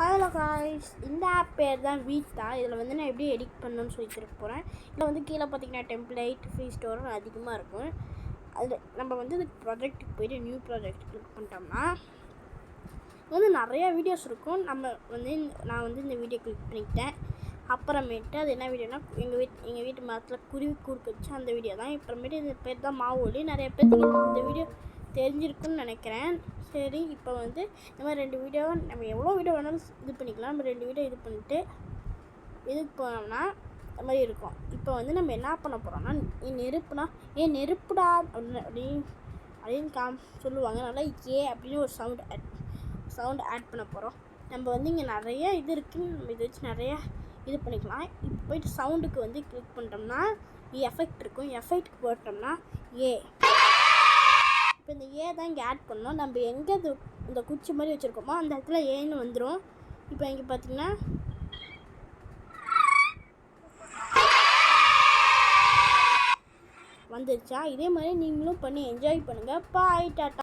Hello guys, இந்த app பேர் தான் வீட்டா. இதில் வந்து நான் எப்படி எடிட் பண்ணணும்னு சொல்லி தர போகிறேன். இதில் வந்து கீழே பார்த்தீங்கன்னா டெம்ப்ளேட், ஃப்ரீ ஸ்டோர் அதிகமாக இருக்கும். அது நம்ம வந்து இந்த ப்ராஜெக்ட்டுக்கு போய்ட்டு நியூ ப்ராஜெக்ட் கிளிக் பண்ணிட்டோம்னா வந்து நிறையா வீடியோஸ் இருக்கும். நான் வந்து இந்த வீடியோ கிளிக் பண்ணிக்கிட்டேன். அப்புறமேட்டு அது என்ன வீடியோனா, எங்கள் வீட்டு மரத்தில் குருவி கூர்க்கு வச்சு அந்த வீடியோ தான். அப்புறமேட்டு இந்த பேர் தான் மாவொலி. நிறைய பேருக்கு இந்த வீடியோ தெரிஞ்சிருக்குன்னு நினைக்கிறேன். சரி, இப்போ வந்து இந்த மாதிரி 2 வீடியோ நம்ம எவ்வளோ வீடியோ வேணாலும் இது பண்ணிக்கலாம். நம்ம 2 வீடியோ இது பண்ணிட்டு இதுக்கு போனோம்னா இந்த மாதிரி இருக்கும். இப்போ வந்து நம்ம என்ன பண்ண போகிறோம்னா, நெருப்புடா அப்படின்னு சொல்லுவாங்க. நல்லா அப்படின்னு ஒரு சவுண்ட் ஆட் பண்ண போகிறோம். நம்ம வந்து இங்கே நிறைய இது இருக்குது. நம்ம இதை வச்சு நிறையா இது பண்ணிக்கலாம். இப்போ போய்ட்டு சவுண்டுக்கு வந்து கிளிக் பண்ணிட்டோம்னா எஃபெக்ட் இருக்கும். எஃபெக்ட்டுக்கு போட்டோம்னா இப்போ இந்த தான் இங்கே ஆட் பண்ணோம். நம்ம எங்கே இந்த குச்சி மாதிரி வச்சுருக்கோமோ அந்த இடத்துல ஏன்னு வந்துடும். இப்போ இங்கே பார்த்தீங்கன்னா வந்துருச்சா? இதே மாதிரி நீங்களும் பண்ணி என்ஜாய் பண்ணுங்கள். பாய், டாட்டா.